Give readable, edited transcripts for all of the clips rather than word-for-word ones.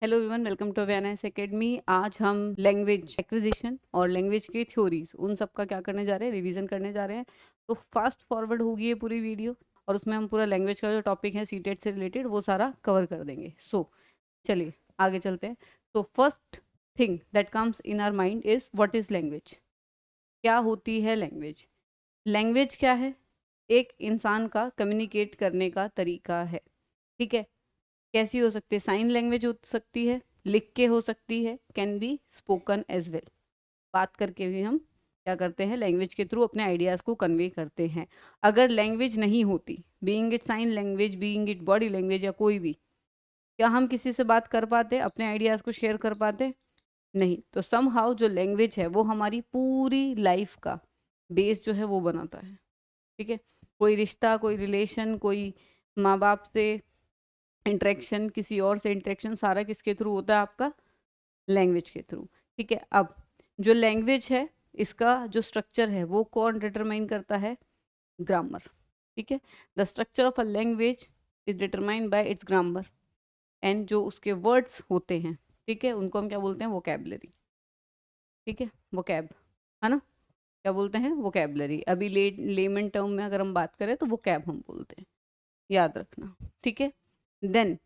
Hello everyone, welcome to awareness academy. आज हम language acquisition और लैंग्वेज की थ्योरीज उन सब का क्या करने जा रहे हैं, रिवीजन करने जा रहे हैं। तो फास्ट फॉरवर्ड होगी ये पूरी वीडियो और उसमें हम पूरा लैंग्वेज का जो टॉपिक है सीटेट से रिलेटेड वो सारा कवर कर देंगे। चलिए आगे चलते हैं। तो first thing that comes in our mind is what is language. क्या होती है लैंग्वेज? लैंग्वेज क्या है? एक इंसान का कम्युनिकेट करने का तरीका है। ठीक है। कैसी हो सकती है? साइन लैंग्वेज हो सकती है, लिख के हो सकती है, can be spoken as well. बात करके भी हम क्या करते हैं, लैंग्वेज के थ्रू अपने आइडियाज़ को कन्वे करते हैं। अगर लैंग्वेज नहीं होती, being it sign language, being it body language या कोई भी, क्या हम किसी से बात कर पाते, अपने आइडियाज़ को शेयर कर पाते? नहीं। तो सम हाउ जो लैंग्वेज है वो हमारी पूरी लाइफ का बेस जो है वो बनाता है। ठीक है। कोई रिश्ता, कोई रिलेशन, कोई माँ बाप से इंटरेक्शन, किसी और से इंटरेक्शन, सारा किसके थ्रू होता है? आपका लैंग्वेज के थ्रू। ठीक है। अब जो लैंग्वेज है इसका जो स्ट्रक्चर है वो कौन डिटरमाइन करता है? ग्रामर। ठीक है। The structure of a language is determined by it's grammar. And जो उसके वर्ड्स होते हैं, ठीक है, उनको हम क्या बोलते हैं? वोकैबलरी। ठीक है, वोकैब, है ना? क्या बोलते हैं? वोकैबलरी। अभी लेमन टर्म में अगर हम बात करें तो वोकैब हम बोलते हैं, याद रखना। ठीक है। देन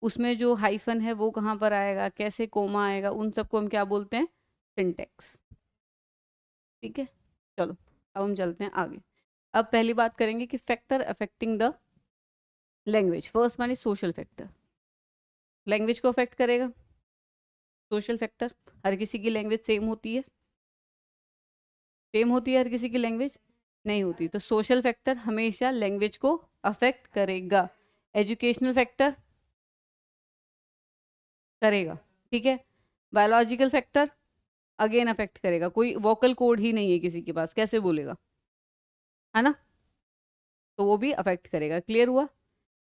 उसमें जो हाइफन है वो कहाँ पर आएगा, कैसे कोमा आएगा, उन सबको हम क्या बोलते हैं? सिंटेक्स। ठीक है। चलो अब हम चलते हैं आगे। अब पहली बात करेंगे कि factor affecting the language. First one is social factor. Language को अफेक्ट करेगा सोशल फैक्टर। हर किसी की लैंग्वेज सेम होती है? सेम होती है हर किसी की लैंग्वेज? नहीं होती। तो सोशल फैक्टर हमेशा लैंग्वेज को अफेक्ट करेगा। एजुकेशनल फैक्टर करेगा। ठीक है। बायोलॉजिकल फैक्टर अगेन अफेक्ट करेगा। कोई वोकल कोड ही नहीं है किसी के पास, कैसे बोलेगा, है ना? तो वो भी अफेक्ट करेगा। क्लियर हुआ?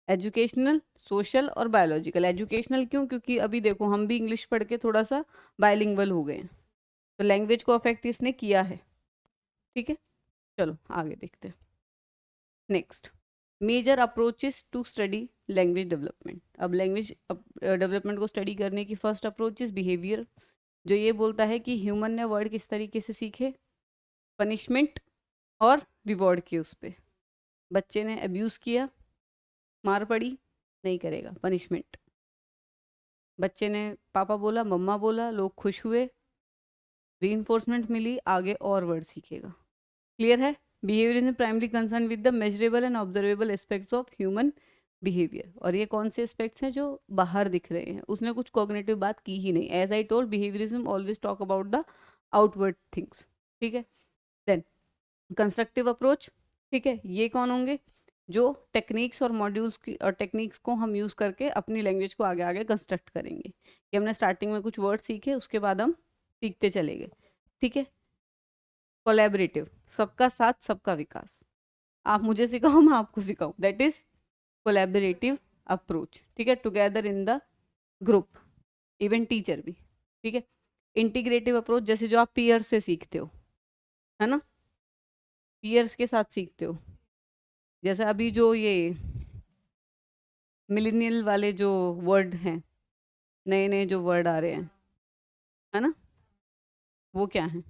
एजुकेशनल, सोशल और बायोलॉजिकल। एजुकेशनल क्यों? क्योंकि अभी देखो हम भी इंग्लिश पढ़ के थोड़ा सा बायलिंगुअल हो गए हैं, तो लैंग्वेज को अफेक्ट इसने किया है। ठीक है। चलो आगे देखते हैं। Next, major approaches to study language development. अब लैंग्वेज डेवलपमेंट को स्टडी करने की फर्स्ट अप्रोच इज बिहेवियर, जो ये बोलता है कि ह्यूमन ने वर्ड किस तरीके से सीखे, पनिशमेंट और रिवॉर्ड के उस पे। बच्चे ने अब्यूज़ किया, मार पड़ी, नहीं करेगा, पनिशमेंट। बच्चे ने पापा बोला, मम्मा बोला, लोग खुश हुए, रीइंफोर्समेंट मिली, आगे और वर्ड सीखेगा। क्लियर है? Behaviour is primary concern with the measurable and observable aspects of human behaviour. और ये कौन से एस्पेक्ट्स हैं जो बाहर दिख रहे हैं? उसने कुछ कॉग्निटिव बात की ही नहीं। As I told, behaviourism always talk about the outward things. ठीक है। Then constructive approach. ठीक है। ये कौन होंगे? जो टेक्निक्स और मॉड्यूल्स की और टेक्निक्स को हम यूज़ करके अपनी लैंग्वेज को आगे आगे कंस्ट्रक्ट करेंगे। कि हमने स्टार्टिंग में कुछ वर्ड सीखे, उसके बाद हम सीखते चले गए। ठीक है। कोलैबोरेटिव, सबका साथ सबका विकास। आप मुझे सिखाओ, मैं आपको सिखाऊं, दैट इज कोलैबोरेटिव अप्रोच। ठीक है। Together in the group, even teacher भी। ठीक है। इंटीग्रेटिव अप्रोच, जैसे जो आप पीयर से सीखते हो, है ना, पीयर्स के साथ सीखते हो। जैसे अभी जो ये मिलेनियल वाले जो वर्ड हैं, नए नए जो वर्ड आ रहे हैं, है ना, वो क्या है?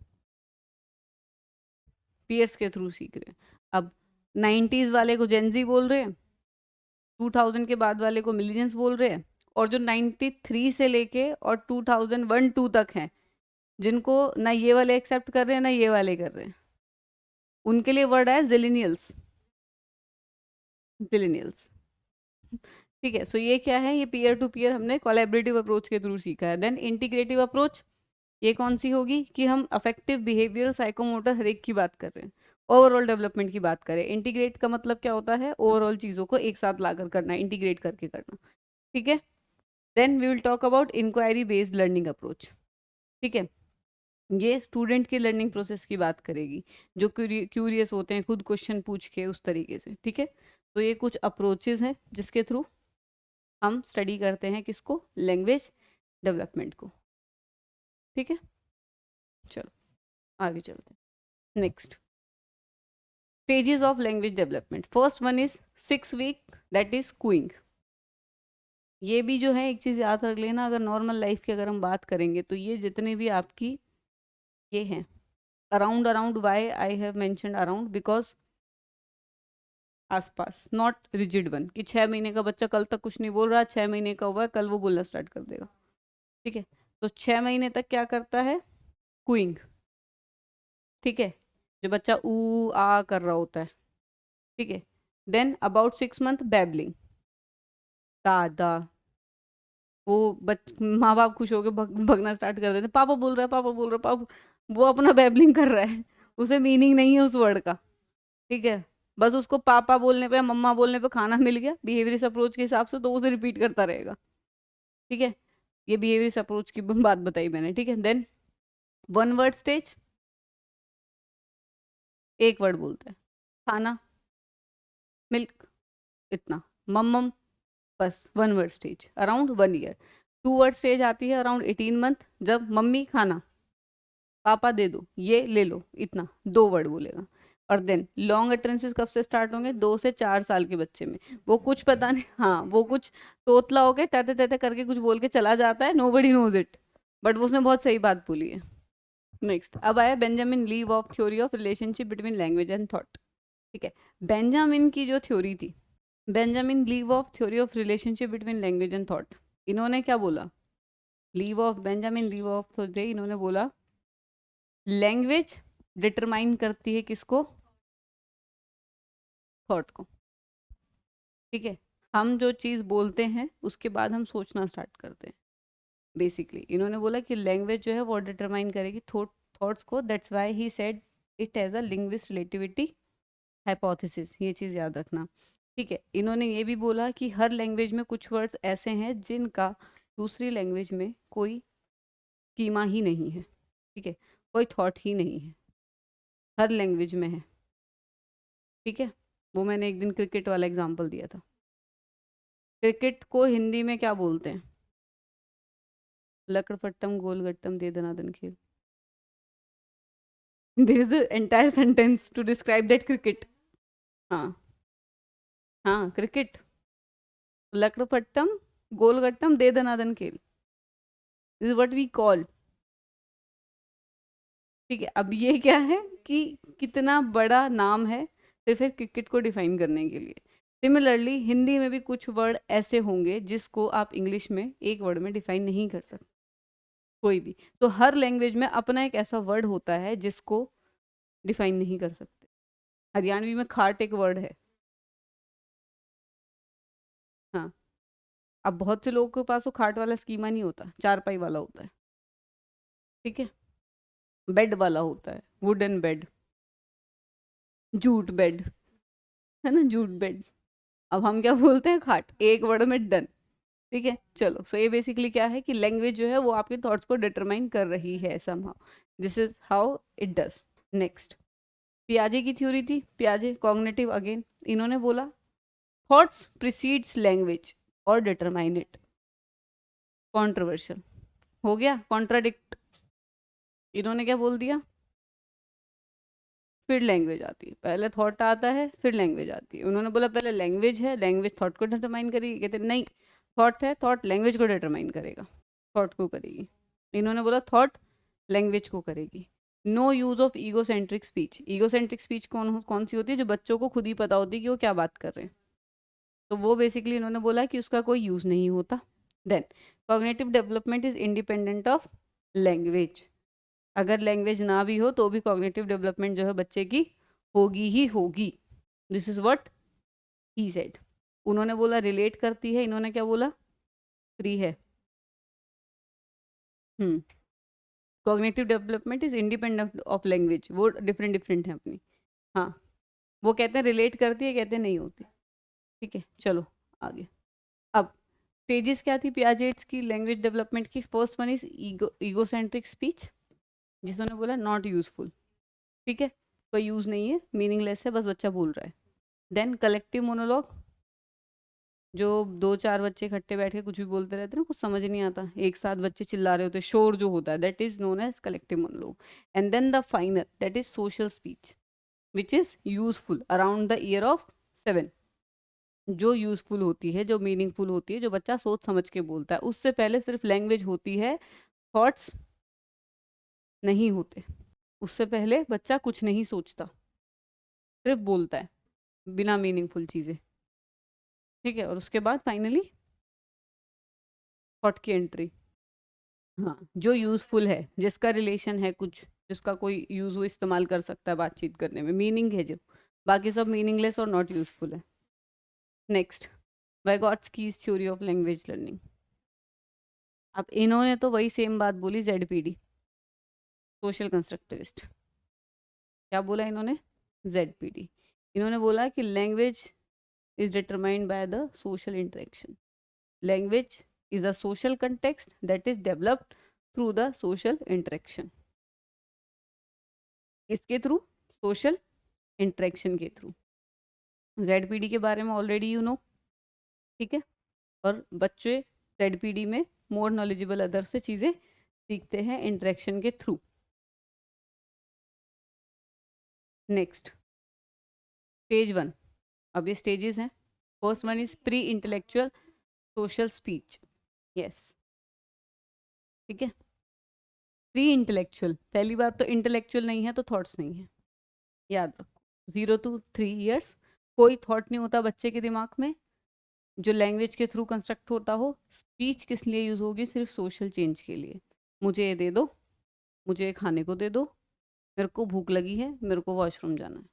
पीयर्स के थ्रू सीख रहे हैं। अब 90s वाले को जेनजी बोल रहे हैं, 2000 के बाद वाले को मिलीनियंस बोल रहे हैं, और जो 93 से लेके और 2001-2 तक हैं, जिनको ना ये वाले एक्सेप्ट कर रहे हैं ना ये वाले कर रहे हैं, उनके लिए वर्ड है जिलेनियल्स। जिलेनियल्स। ठीक है। सो ये क्या है? ये पीयर टू पीयर हमने कोलैबोरेटिव अप्रोच के थ्रू सीखा है। देन इंटीग्रेटिव अप्रोच, ये कौन सी होगी? कि हम अफेक्टिव, बिहेवियरल, साइकोमोटर हर एक की बात कर रहे हैं, ओवरऑल डेवलपमेंट की बात करें। इंटीग्रेट का मतलब क्या होता है? ओवरऑल चीज़ों को एक साथ लाकर करना, इंटीग्रेट करके करना। ठीक है। Then we will talk about inquiry based learning approach. ठीक है। ये स्टूडेंट के लर्निंग प्रोसेस की बात करेगी, जो क्यूरियस होते हैं, खुद क्वेश्चन पूछ के उस तरीके से। ठीक है। तो ये कुछ अप्रोचेज हैं जिसके थ्रू हम स्टडी करते हैं किसको? लैंग्वेज डेवलपमेंट को। ठीक है। चलो आगे चलते हैं। Next, stages of language development. First one is 6 week, that is cooing. ये भी जो है एक चीज़ याद रख लेना, अगर नॉर्मल लाइफ की अगर हम बात करेंगे तो ये जितने भी आपकी ये हैं around, around Y I have mentioned around, because आसपास, नॉट रिजिड वन कि 6 महीने का बच्चा कल तक कुछ नहीं बोल रहा, 6 महीने का हुआ है कल वो बोलना स्टार्ट कर देगा। ठीक है, तो 6 महीने तक क्या करता है, कुइंग। ठीक है, जो बच्चा ऊ आ कर रहा होता है। ठीक है, देन अबाउट 6 मंथ बैबलिंग, दादा, वो माँ बाप खुश होकर भगना स्टार्ट कर देते, पापा बोल रहा है, पापा बोल रहा है, पापा, वो अपना बैबलिंग कर रहा है, उसे मीनिंग नहीं है उस वर्ड का। ठीक है, बस उसको पापा बोलने पे या मम्मा बोलने पे खाना मिल गया बिहेवियरिस्ट अप्रोच के हिसाब से, तो वो उसे रिपीट करता रहेगा। ठीक है, ये बिहेवियरिस्ट अप्रोच की बात बताई मैंने। ठीक है, देन वन वर्ड स्टेज, एक वर्ड बोलते हैं, खाना, मिल्क, इतना, मम्मम, बस one word stage around 1 year. 2 word stage आती है अराउंड 18 मंथ, जब मम्मी खाना, पापा दे दो, ये ले लो, इतना 2 वर्ड बोलेगा। और देन लॉन्ग अटरेंसेस कब से स्टार्ट होंगे, 2 से 4 साल के बच्चे में। वो कुछ पता नहीं, हाँ वो कुछ तोतला होके तहते तहते करके कुछ बोल के चला जाता है, nobody knows it, but उसने बहुत सही बात बोली है। नेक्स्ट, अब आया Benjamin Lee Whorf theory of relationship between language and thought. ठीक है, बेंजामिन की जो थ्योरी थी, Benjamin Lee Whorf theory of relationship between language and thought, इन्होंने क्या बोला, Lee Whorf Benjamin Lee Whorf theory, इन्होंने बोला लैंग्वेज डिटरमाइन करती है किसको, थॉट को। ठीक है, हम जो चीज़ बोलते हैं उसके बाद हम सोचना स्टार्ट करते हैं। बेसिकली इन्होंने बोला कि लैंग्वेज जो है वो डिटरमाइन करेगी थॉट्स को, that's why he said it as a linguist relativity hypothesis, ये चीज़ याद रखना। ठीक है, इन्होंने ये भी बोला कि हर लैंग्वेज में कुछ वर्ड्स ऐसे हैं जिनका दूसरी लैंग्वेज में कोई कीमा ही नहीं है। ठीक है, कोई थॉट ही नहीं है, हर लैंग्वेज में है। ठीक है, वो मैंने एक दिन क्रिकेट वाला एग्जांपल दिया था। क्रिकेट को हिंदी में क्या बोलते हैं, लकड़पट्टम गोलगट्टम दे दनादन खेल, there is the entire sentence to describe that cricket. हाँ, हाँ क्रिकेट, लकड़पट्टम गोलगट्टम दे दनादन खेल, this is what we call. ठीक है, अब ये क्या है कि कितना बड़ा नाम है सिर्फ एक क्रिकेट को डिफाइन करने के लिए। सिमिलरली हिंदी में भी कुछ वर्ड ऐसे होंगे जिसको आप इंग्लिश में एक वर्ड में डिफाइन नहीं कर सकते, कोई भी। तो हर लैंग्वेज में अपना एक ऐसा वर्ड होता है जिसको डिफाइन नहीं कर सकते। हरियाणवी में खाट एक वर्ड है। हाँ, अब बहुत से लोगों के पास वो खाट वाला स्कीमा नहीं होता, चारपाई वाला होता है। ठीक है, बेड वाला होता है, वुडन बेड, जूट बेड, है ना, जूट बेड। अब हम क्या बोलते हैं, खाट, एक वर्ड में डन। ठीक है, चलो, सो ये बेसिकली क्या है कि लैंग्वेज जो है वो आपके थॉट्स को डिटरमाइन कर रही है somehow, this is how it does. Next, पियाजे की थ्योरी थी, पियाजे कॉग्निटिव अगेन, इन्होंने बोला थॉट्स प्रिसीड्स लैंग्वेज और डिटरमाइन इट। कॉन्ट्रोवर्शियल हो गया, कॉन्ट्राडिक्ट, इन्होंने क्या बोल दिया, फिर लैंग्वेज आती है, पहले थॉट आता है फिर लैंग्वेज आती है। उन्होंने बोला पहले लैंग्वेज है, लैंग्वेज थॉट को डिटरमाइन करेगी, कहते नहीं, थॉट है, थॉट लैंग्वेज को डिटरमाइन करेगा, थॉट को करेगी। इन्होंने बोला थॉट लैंग्वेज को करेगी। No use of egocentric speech, egocentric speech कौन कौन सी होती है, जो बच्चों को खुद ही पता होती है कि वो क्या बात कर रहे हैं, तो वो बेसिकली इन्होंने बोला कि उसका कोई यूज नहीं होता। Then cognitive development is independent of language, अगर लैंग्वेज ना भी हो तो भी कॉग्निटिव डेवलपमेंट जो है बच्चे की होगी ही होगी, this is what he said. उन्होंने बोला रिलेट करती है, इन्होंने क्या बोला, फ्री है। Hmm, cognitive development is independent of language, वो डिफरेंट डिफरेंट है अपनी। हाँ, वो कहते हैं रिलेट करती है, कहते हैं नहीं होती। ठीक है, चलो आगे। अब स्टेजेस क्या थी पियाजेट्स की लैंग्वेज डेवलपमेंट की, first one is egocentric speech, जिसने बोला नॉट यूजफुल। ठीक है, कोई यूज नहीं है, मीनिंगलेस है, बस बच्चा बोल रहा है। देन कलेक्टिव मोनोलॉग, जो 2-4 बच्चे इकट्ठे बैठ के कुछ भी बोलते रहते हैं ना, कुछ समझ नहीं आता, एक साथ बच्चे चिल्ला रहे होते, शोर जो होता है, that is known as collective monologue. And then the final, that is social speech which is useful around the year of 7। जो यूजफुल होती है, जो मीनिंगफुल होती है, जो बच्चा सोच समझ के बोलता है। उससे पहले सिर्फ लैंग्वेज होती है, थॉट्स नहीं होते। उससे पहले बच्चा कुछ नहीं सोचता, सिर्फ बोलता है बिना मीनिंगफुल चीजें। ठीक है, और उसके बाद फाइनली थॉट की एंट्री। हाँ, जो यूजफुल है, जिसका रिलेशन है कुछ, जिसका कोई यूज वो इस्तेमाल कर सकता है बातचीत करने में, मीनिंग है जो। बाकी सब मीनिंगलेस और नॉट यूजफुल है। Next, Vygotsky's theory of language learning. अब इन्होंने तो वही सेम बात बोली, जेडपीडी, सोशल कंस्ट्रक्टिविस्ट। क्या बोला इन्होंने? जेडपीडी। इन्होंने बोला कि language is determined by the social interaction. Language is the social context that is developed through the social interaction. इसके थ्रू, सोशल इंटरेक्शन के थ्रू। जेडपीडी के बारे में ऑलरेडी यू नो, ठीक है। और बच्चे जेडपीडी में मोर नॉलेजेबल अदर से चीज़ें सीखते हैं इंटरेक्शन के थ्रू। Next, stage 1। अब ये स्टेजेस हैं। First one is pre intellectual social speech. Yes, ठीक है। प्री इंटेलेक्चुअल, पहली बात तो इंटेलेक्चुअल नहीं है तो थॉट्स नहीं है, याद रखो। 0 to 3 ईयर्स कोई थॉट नहीं होता बच्चे के दिमाग में जो लैंग्वेज के थ्रू कंस्ट्रक्ट होता हो। स्पीच किस लिए यूज होगी? सिर्फ सोशल चेंज के लिए। मुझे ये दे दो, मुझे ये खाने को दे दो, मेरे को भूख लगी है, मेरे को वॉशरूम जाना है।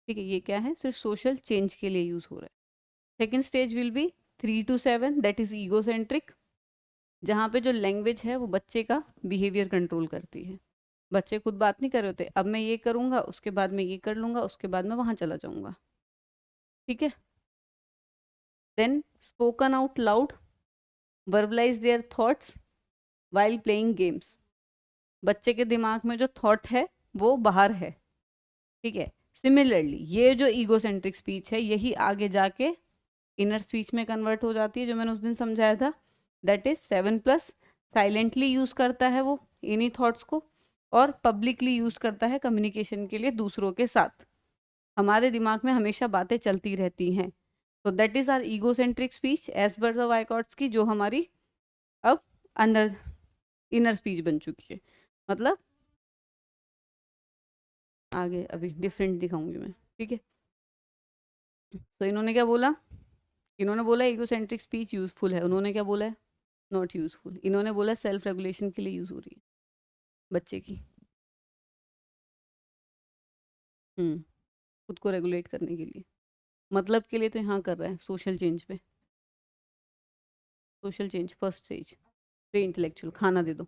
ठीक है, ये क्या है? सिर्फ सोशल चेंज के लिए यूज हो रहा है। Second stage will be 3 to 7, that is ego centric, जहाँ पे जो लैंग्वेज है वो बच्चे का बिहेवियर कंट्रोल करती है। बच्चे खुद बात नहीं कर रहे होते, अब मैं ये करूँगा उसके बाद मैं ये कर लूँगा, उसके बाद मैं वहाँ चला जाऊँगा। ठीक है। Then spoken out loud, verbalise their thoughts while playing games. बच्चे के दिमाग में जो थॉट है वो बाहर है। ठीक है। सिमिलरली ये जो ईगोसेंट्रिक स्पीच है यही आगे जाके इनर स्पीच में कन्वर्ट हो जाती है, जो मैंने उस दिन समझाया था। That is 7+। साइलेंटली यूज करता है वो इन्हीं थॉट्स को, और पब्लिकली यूज करता है कम्युनिकेशन के लिए दूसरों के साथ। हमारे दिमाग में हमेशा बातें चलती रहती हैं। तो that is our egocentric speech as per the Vygotsky की, जो हमारी अब अंदर इनर स्पीच बन चुकी है। मतलब आगे अभी डिफरेंट दिखाऊंगी मैं, ठीक है। सो इन्होंने क्या बोला? इन्होंने बोला ईगोसेंट्रिक स्पीच यूजफुल है। उन्होंने क्या बोला है? Not useful. इन्होंने बोला सेल्फ रेगुलेशन के लिए यूज हो रही है बच्चे की। खुद को रेगुलेट करने के लिए, मतलब के लिए तो यहाँ कर रहा है सोशल चेंज पे। Social change first stage, pre intellectual, खाना दे दो।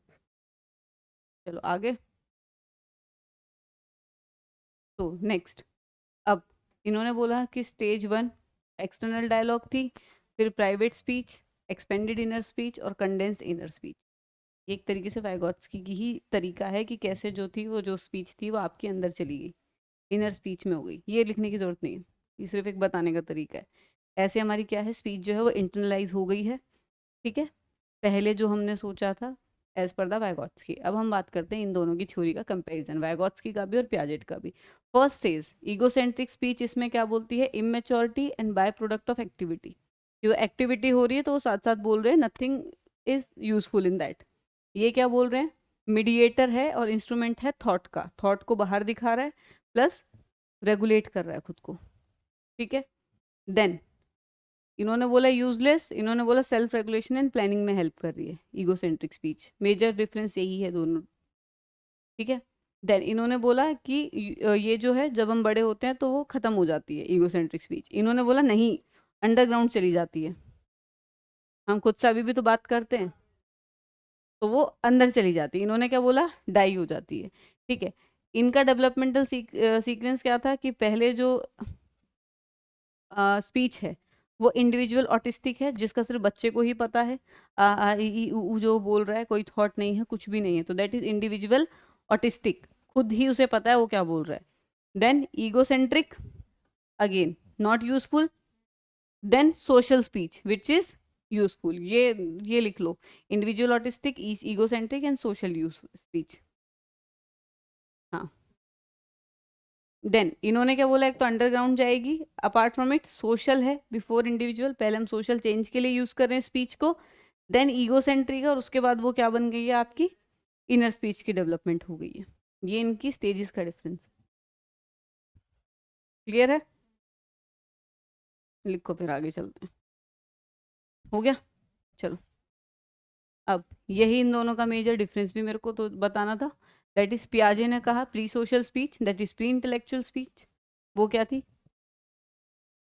चलो आगे। तो नेक्स्ट, अब इन्होंने बोला कि स्टेज 1 एक्सटर्नल डायलॉग थी, फिर private speech, expanded inner speech और कंडेंस्ड इनर स्पीच। एक तरीके से वाइगॉट्स्की की ही तरीका है कि कैसे जो थी वो जो स्पीच थी वो आपके अंदर चली गई, इनर स्पीच में हो गई। ये लिखने की जरूरत नहीं है, ये सिर्फ एक बताने का तरीका है। ऐसे हमारी क्या है, स्पीच जो है वो इंटरनलाइज हो गई है। ठीक है, पहले जो हमने सोचा था एज पर द वाइगॉट्स्की। अब हम बात करते हैं इन दोनों की थ्योरी का कंपैरिजन, वाइगॉट्स्की का भी और पियाजेट का भी। फर्स्ट सेज ईगोसेंट्रिक स्पीच, इसमें क्या बोलती है? Immaturity and by product of activity. जो एक्टिविटी हो रही है तो वो साथ साथ बोल रहे हैं nothing is useful in that. ये क्या बोल रहे हैं? मीडिएटर है और इंस्ट्रूमेंट है थॉट का, थॉट को बाहर दिखा रहा है प्लस रेगुलेट कर रहा है खुद को। ठीक है। देन इन्होंने बोला यूजलेस, इन्होंने बोला सेल्फ रेगुलेशन एंड प्लानिंग में हेल्प कर रही है ईगोसेंट्रिक स्पीच। मेजर डिफरेंस यही है दोनों। ठीक है। देन इन्होंने बोला कि ये जो है जब हम बड़े होते हैं तो वो खत्म हो जाती है ईगोसेंट्रिक स्पीच। इन्होंने बोला नहीं, अंडरग्राउंड चली जाती है। हम खुद से अभी भी तो बात करते हैं तो वो अंदर चली जाती है। इन्होंने क्या बोला? डाई हो जाती है। ठीक है। इनका डेवलपमेंटल सीक्वेंस क्या था कि पहले जो स्पीच है वो इंडिविजुअल ऑटिस्टिक है, जिसका सिर्फ बच्चे को ही पता है। आ आ ई ई उ ऊ जो बोल रहा है, कोई थॉट नहीं है, कुछ भी नहीं है, तो दैट इज इंडिविजुअल ऑटिस्टिक, खुद ही उसे पता है वो क्या बोल रहा है। Then egocentric, again not useful. Then social speech which is useful. ये लिख लो, individual autistic, egocentric and social use speech. हाँ, देन इन्होंने क्या बोला, एक तो अंडरग्राउंड जाएगी, अपार्ट फ्रॉम इट सोशल है बिफोर इंडिविजुअल, पहले हम सोशल चेंज के लिए यूज कर रहे हैं स्पीच को, देन ईगोसेंट्रिक है, और उसके बाद वो क्या बन गई है आपकी इनर स्पीच की डेवलपमेंट हो गई है। ये इनकी स्टेजेस का डिफरेंस। क्लियर है? लिखो फिर आगे चलते हैं। हो गया? चलो, अब यही इन दोनों का मेजर डिफरेंस भी मेरे को तो बताना था। दैट इज पियाजे ने कहा pre social speech, that is pre intellectual speech, वो क्या थी,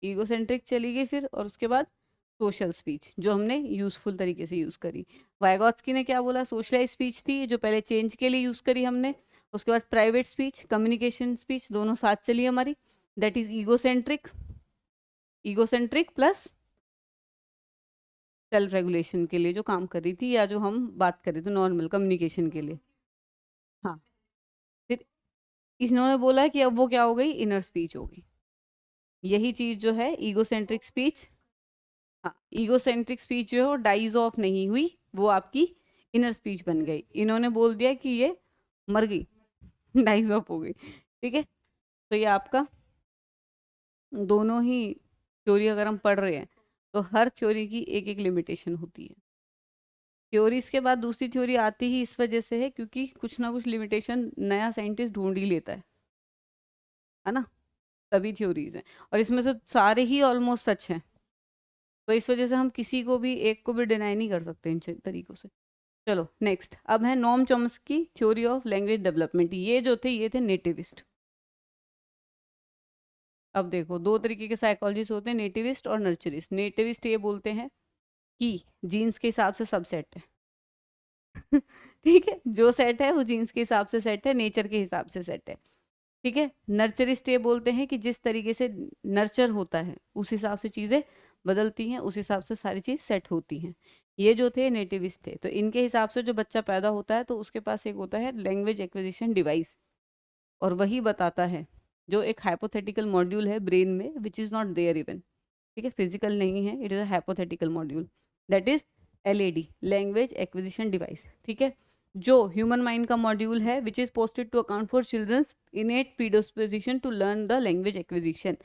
ईगोसेंट्रिक चली गई फिर, और उसके बाद सोशल स्पीच जो हमने यूजफुल तरीके से यूज करी। वाइगॉत्स्की ने क्या बोला, सोशलाइज स्पीच थी जो पहले चेंज के लिए यूज करी हमने, उसके बाद प्राइवेट स्पीच, कम्युनिकेशन स्पीच, दोनों साथ चली हमारी, that is egocentric, egocentric plus self regulation के लिए जो काम कर रही थी, या जो हम बात कर रहे थे नॉर्मल कम्युनिकेशन के लिए। हाँ, फिर इन्होंने बोला कि अब वो क्या हो गई, इनर स्पीच हो गई। यही चीज जो है ईगोसेंट्रिक स्पीच, हाँ ईगोसेंट्रिक स्पीच जो है वो डाइज ऑफ नहीं हुई, वो आपकी इनर स्पीच बन गई। इन्होंने बोल दिया कि ये मर गई, डाइज ऑफ हो गई। ठीक है, तो ये आपका दोनों ही थ्योरी अगर हम पढ़ रहे हैं तो हर थ्योरी की एक एक लिमिटेशन होती है। थ्योरीज के बाद दूसरी थ्योरी आती ही इस वजह से है क्योंकि कुछ ना कुछ लिमिटेशन नया साइंटिस्ट ढूंढ ही लेता है ना, तभी थ्योरीज हैं, और इसमें से सारे ही ऑलमोस्ट सच हैं, तो इस वजह से हम किसी को भी एक को भी डिनाई नहीं कर सकते इन तरीकों से। चलो नेक्स्ट, अब है Noam Chomsky theory of language development. ये जो थे ये थे नेटिविस्ट। अब देखो दो तरीके के साइकोलॉजिस्ट होते हैं, नेटिविस्ट और नर्चरिस्ट। नेटिविस्ट ये बोलते हैं कि जीन्स के हिसाब से सब सेट है ठीक है, जो सेट है वो जीन्स के हिसाब से सेट है, नेचर के हिसाब से सेट है। ठीक है, नर्चरिस्ट ये बोलते हैं कि जिस तरीके से नर्चर होता है उस हिसाब से चीज़ें बदलती हैं, उस हिसाब से सारी चीज़ सेट होती हैं। ये जो थे नेटिविस्ट थे, तो इनके हिसाब से जो बच्चा पैदा होता है तो उसके पास एक होता है लैंग्वेज एक्विजिशन डिवाइस, और वही बताता है, जो एक हाइपोथेटिकल मॉड्यूल है ब्रेन में which is not there even. ठीक है, फिजिकल नहीं है, it is a hypothetical module, that is LAD, language acquisition device. ठीक है, जो ह्यूमन माइंड का मॉड्यूल है which is posted to account for children's innate predisposition to learn the language acquisition,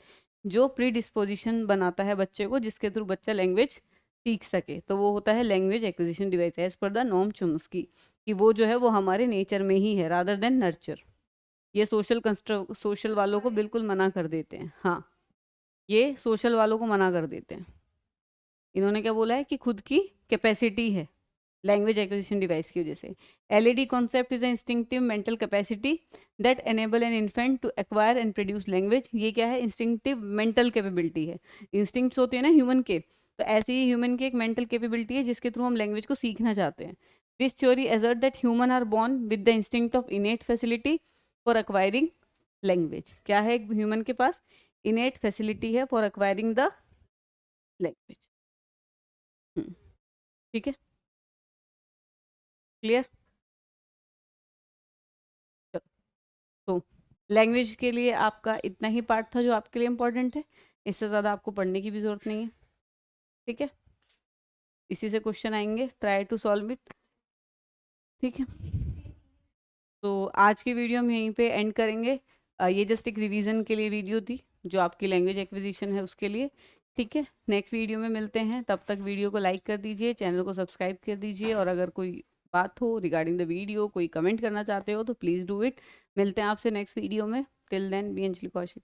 जो प्रीडिस्पोजिशन बनाता है बच्चे को जिसके थ्रू बच्चा लैंग्वेज सीख सके, तो वो होता है language acquisition device as per the Noam Chomsky, कि वो जो है वो हमारे नेचर में ही है रादर देन नर्चर। ये सोशल वालों को बिल्कुल मना कर देते हैं, हाँ ये सोशल वालों को मना कर देते हैं। इन्होंने क्या बोला है कि खुद की कैपेसिटी है लैंग्वेज एक्विजिशन डिवाइस की वजह से। LED concept is instinctive mental capacity that enable an infant to acquire and produce language. ये क्या है, इंस्टिंक्टिव मेंटल कैपेबिलिटी है। इंस्टिंक्ट्स होते हैं ना ह्यूमन के, तो ऐसे ही ह्यूमन की एक मेंटल कैपेबिलिटी है जिसके थ्रू हम लैंग्वेज को सीखना चाहते हैं। This theory assert that human are born with the instinct of innate facility for acquiring language. क्या है ह्यूमन के पास, इनेट फैसिलिटी है फॉर एक्वायरिंग द लैंग्वेज। ठीक है, क्लियर। तो लैंग्वेज के लिए आपका इतना ही पार्ट था जो आपके लिए इम्पोर्टेंट है, इससे ज़्यादा आपको पढ़ने की भी ज़रूरत नहीं है। ठीक है, इसी से क्वेश्चन आएंगे, ट्राई टू सॉल्व इट। ठीक है, तो आज की वीडियो हम यहीं पे एंड करेंगे। ये जस्ट एक रिवीजन के लिए वीडियो थी जो आपकी लैंग्वेज एक्विजिशन है उसके लिए। ठीक है, नेक्स्ट वीडियो में मिलते हैं, तब तक वीडियो को लाइक कर दीजिए, चैनल को सब्सक्राइब कर दीजिए, और अगर कोई बात हो रिगार्डिंग द वीडियो, कोई कमेंट करना चाहते हो तो प्लीज़ डू इट। मिलते हैं आपसे नेक्स्ट वीडियो में, till then be Anjali Kaushik.